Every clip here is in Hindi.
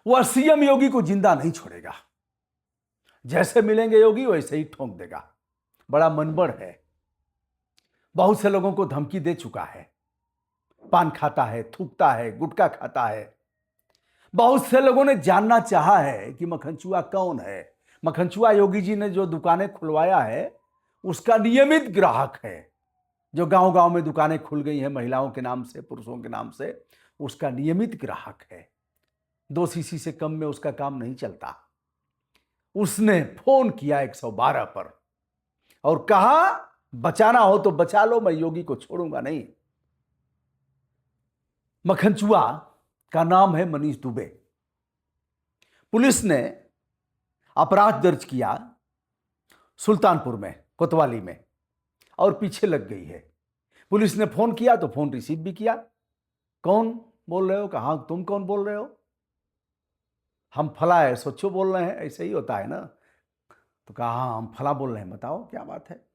वह सीएम योगी को जिंदा नहीं छोड़ेगा। जैसे मिलेंगे योगी वैसे ही ठोक देगा। बड़ा मनबड़ है, बहुत से लोगों को धमकी दे चुका है। पान खाता है, थूकता है, गुटखा खाता है। बहुत से लोगों ने जानना चाहा है कि मक्खनचुआ कौन है। मक्खनचुआ योगी जी ने जो दुकानें खुलवाया है उसका नियमित ग्राहक है। जो गांव गांव में दुकानें खुल गई हैं महिलाओं के नाम से, पुरुषों के नाम से, उसका नियमित ग्राहक है। 2 सीसी से कम में उसका काम नहीं चलता। उसने फोन किया 112 पर और कहा बचाना हो तो बचा लो, मैं योगी को छोड़ूंगा नहीं। मक्खनचुआ का नाम है मनीष दुबे। पुलिस ने अपराध दर्ज किया सुल्तानपुर में, कोतवाली में, और पीछे लग गई है। पुलिस ने फोन किया तो फोन रिसीव भी किया। कौन बोल रहे हो? कहा तुम कौन बोल रहे हो? हम फला है, सोचो बोल रहे हैं, ऐसे ही होता है ना। तो कहा हाँ हम फला बोल रहे हैं, बताओ क्या बात है,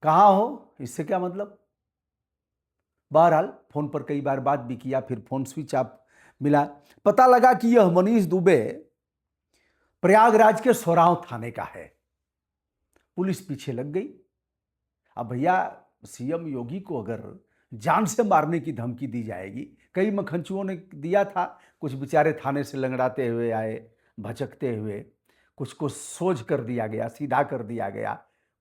कहाँ हो, इससे क्या मतलब। बहरहाल फोन पर कई बार बात भी किया, फिर फोन स्विच ऑफ मिला। पता लगा कि यह मनीष दुबे प्रयागराज के सोराव थाने का है। पुलिस पीछे लग गई। अब भैया सीएम योगी को अगर जान से मारने की धमकी दी जाएगी, कई मक्खनचुओं ने दिया था, कुछ बेचारे थाने से लंगड़ाते हुए आए, भचकते हुए, कुछ को सोज कर दिया गया, सीधा कर दिया गया,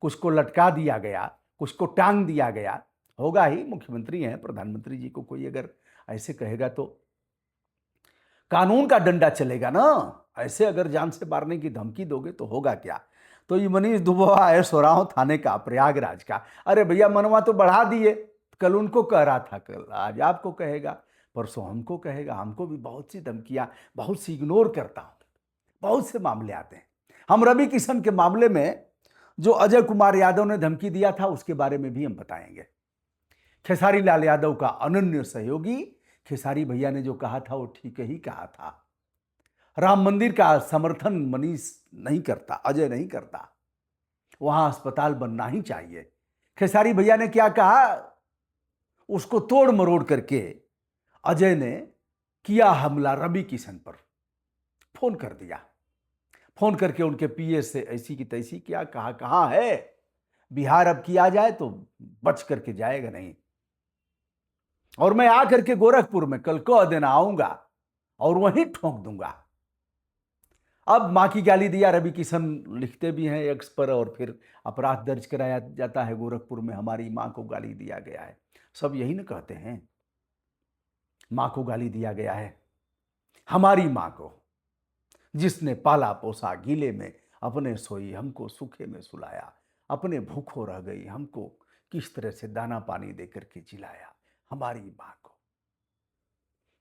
कुछ को लटका दिया गया, कुछ को टांग दिया गया। होगा ही, मुख्यमंत्री हैं, प्रधानमंत्री जी को कोई अगर ऐसे कहेगा तो कानून का डंडा चलेगा ना। ऐसे अगर जान से मारने की धमकी दोगे तो होगा क्या। तो ये मनीष दुबवा है सोराव थाने का, प्रयागराज का। अरे भैया मनवा तो बढ़ा दिए। कल उनको कह रहा था, कल आज आपको कहेगा, परसों हमको कहेगा। हमको भी बहुत सी धमकियां, बहुत सी इग्नोर करता हूं, बहुत से मामले आते हैं। हम रवि किशन के मामले में जो अजय कुमार यादव ने धमकी दिया था उसके बारे में भी हम बताएंगे। खेसारी लाल यादव का अनन्य सहयोगी, खेसारी भैया ने जो कहा था वो ठीक ही कहा था। राम मंदिर का समर्थन मनीष नहीं करता, अजय नहीं करता, वहां अस्पताल बनना ही चाहिए। खेसारी भैया ने क्या कहा, उसको तोड़ मरोड़ करके अजय ने किया हमला रवि किशन पर। फोन कर दिया, फोन करके उनके पीए से ऐसी की तैसी किया, कहा कहां है बिहार, अब किया जाए तो बच करके जाएगा नहीं, और मैं आकर के गोरखपुर में कल को दिन आऊंगा और वहीं ठोक दूंगा। अब मां की गाली दिया रवि किशन लिखते भी हैं एक्स पर, और फिर अपराध दर्ज कराया जाता है गोरखपुर में, हमारी मां को गाली दिया गया है। सब यही ना कहते हैं, मां को गाली दिया गया है, हमारी मां को, जिसने पाला पोसा गीले में, अपने सोई हमको सूखे में सुलाया, अपने भूखों रह गई हमको किस तरह से दाना पानी देकर के जिलाया। हमारी मां को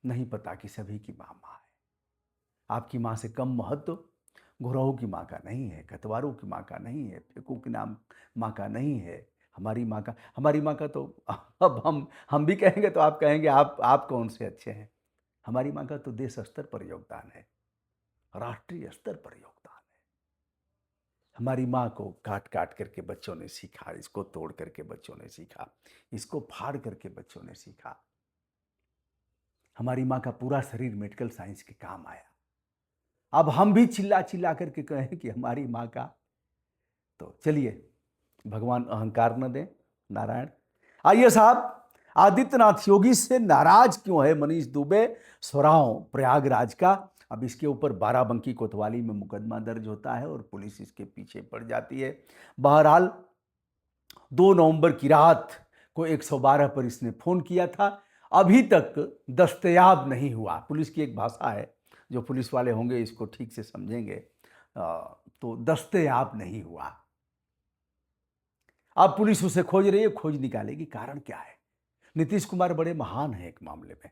नहीं पता कि सभी की मां मां है। आपकी मां से कम महत्व घुरहू की मां का नहीं है, कतवारों की मां का नहीं है, फेकू के नाम मां का नहीं है। हमारी मां का, हमारी मां का तो अब हम भी कहेंगे तो आप कहेंगे आप कौन से अच्छे हैं। हमारी मां का तो देश स्तर पर योगदान है, राष्ट्रीय स्तर पर योगदान है। हमारी मां को काट काट करके बच्चों ने सीखा, इसको तोड़ करके बच्चों ने सीखा, इसको फाड़ करके बच्चों ने सीखा। हमारी मां का पूरा शरीर मेडिकल साइंस के काम आया। अब हम भी चिल्ला चिल्ला करके कहें कि हमारी मां का, तो चलिए भगवान अहंकार न दें, नारायण। आइए साहब, आदित्यनाथ योगी से नाराज क्यों है मनीष दुबे, सोराव प्रयागराज का। अब इसके ऊपर बाराबंकी कोतवाली में मुकदमा दर्ज होता है और पुलिस इसके पीछे पड़ जाती है। बहरहाल 2 नवंबर की रात को 112 पर इसने फोन किया था, अभी तक दस्तयाब नहीं हुआ। पुलिस की एक भाषा है, जो पुलिस वाले होंगे इसको ठीक से समझेंगे, तो दस्तयाब नहीं हुआ। अब पुलिस उसे खोज रही है, खोज निकालेगी कारण क्या है। नीतीश कुमार बड़े महान हैं एक मामले में,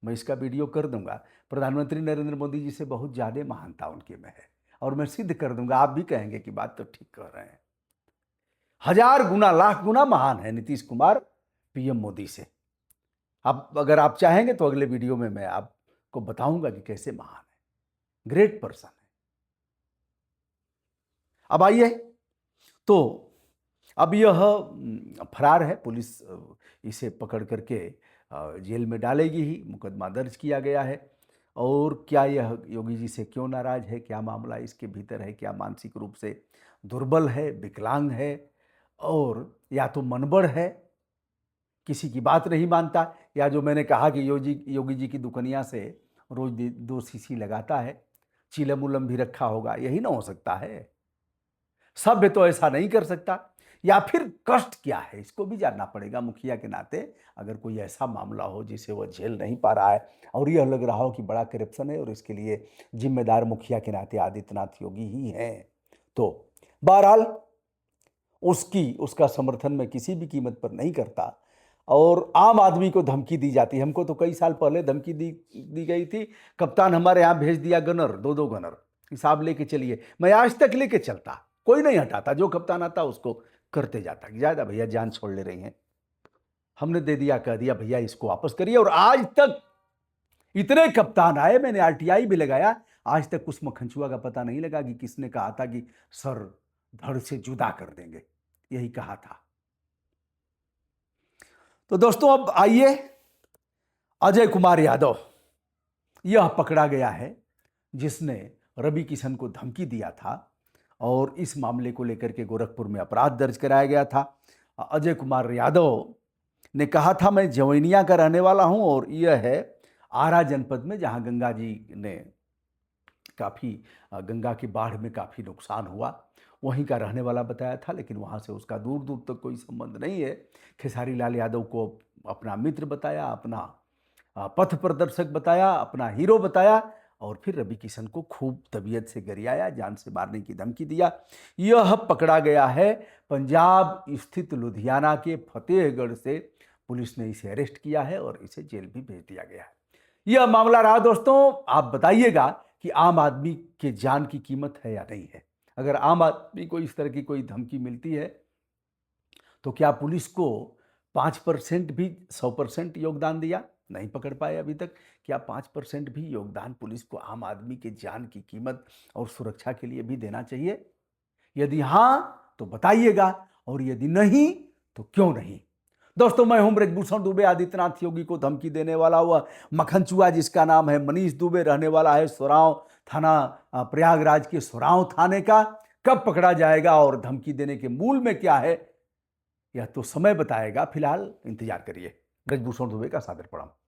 मैं इसका वीडियो कर दूंगा। प्रधानमंत्री नरेंद्र मोदी जी से बहुत ज़्यादा महानता उनके में है, और मैं सिद्ध कर दूंगा। आप भी कहेंगे कि बात तो ठीक कह रहे हैं। 1000 गुना, लाख गुना महान है नीतीश कुमार पीएम मोदी से। अब अगर आप चाहेंगे तो अगले वीडियो में मैं आपको बताऊंगा कि कैसे महान है, ग्रेट पर्सन है। अब आइए, तो अब यह फरार है, पुलिस इसे पकड़ करके जेल में डालेगी ही, मुकदमा दर्ज किया गया है। और क्या यह योगी जी से क्यों नाराज है, क्या मामला इसके भीतर है, क्या मानसिक रूप से दुर्बल है, विकलांग है, और या तो मनबड़ है, किसी की बात नहीं मानता, या जो मैंने कहा कि योगी जी की दुकनिया से रोज 2 शीशी लगाता है, चिलम उलम भी रखा होगा, यही ना हो सकता है। सभ्य तो ऐसा नहीं कर सकता। या फिर कष्ट क्या है, इसको भी जानना पड़ेगा मुखिया के नाते। अगर कोई ऐसा मामला हो जिसे वह झेल नहीं पा रहा है और यह लग रहा हो कि बड़ा करप्शन है और इसके लिए जिम्मेदार मुखिया के नाते आदित्यनाथ योगी ही हैं, तो बहरहाल उसका समर्थन मैं किसी भी कीमत पर नहीं करता। और आम आदमी को धमकी दी जाती है। हमको तो कई साल पहले धमकी दी गई थी, कप्तान हमारे यहाँ भेज दिया गनर, 2-2 गनर, हिसाब लेके चलिए। मैं आज तक लेके चलता, कोई नहीं हटाता, जो कप्तान आता उसको करते जाता। ज्यादा भैया जान छोड़ ले रही हैं, हमने दे दिया, कह दिया भैया इसको वापस करिए। और आज तक इतने कप्तान आए, मैंने आरटीआई भी लगाया, आज तक उस मखनचुआ का पता नहीं लगा कि किसने कहा था कि सर धड़ से जुदा कर देंगे, यही कहा था। तो दोस्तों अब आइए, अजय कुमार यादव यह पकड़ा गया है जिसने रवि किशन को धमकी दिया था, और इस मामले को लेकर के गोरखपुर में अपराध दर्ज कराया गया था। अजय कुमार यादव ने कहा था मैं जवैनिया का रहने वाला हूं, और यह है आरा जनपद में, जहां गंगा जी ने काफ़ी गंगा की बाढ़ में काफ़ी नुकसान हुआ, वहीं का रहने वाला बताया था। लेकिन वहाँ से उसका दूर दूर तक कोई संबंध नहीं है। खेसारी लाल यादव को अपना मित्र बताया, अपना पथ प्रदर्शक बताया, अपना हीरो बताया, और फिर रवि किशन को खूब तबीयत से गरियाया, जान से मारने की धमकी दिया। यह पकड़ा गया है पंजाब स्थित लुधियाना के फतेहगढ़ से। पुलिस ने इसे अरेस्ट किया है और इसे जेल भी भेज दिया गया है। यह मामला रहा दोस्तों। आप बताइएगा कि आम आदमी के जान की कीमत है या नहीं है। अगर आम आदमी को इस तरह की कोई धमकी मिलती है तो क्या पुलिस को 5% भी 100% योगदान दिया? नहीं पकड़ पाए अभी तक। क्या 5% भी योगदान पुलिस को आम आदमी के जान की कीमत और सुरक्षा के लिए भी देना चाहिए? यदि हां तो बताइएगा, और यदि नहीं तो क्यों नहीं। दोस्तों, मैं हूं ब्रजभूषण दुबे। आदित्यनाथ योगी को धमकी देने वाला हुआ मखनचुआ जिसका नाम है मनीष दुबे, रहने वाला है सोराव थाना, प्रयागराज के सोराव थाने का, कब पकड़ा जाएगा और धमकी देने के मूल में क्या है, यह तो समय बताएगा। फिलहाल इंतजार करिए। ब्रजभूषण दुबे का सादर प्रणाम।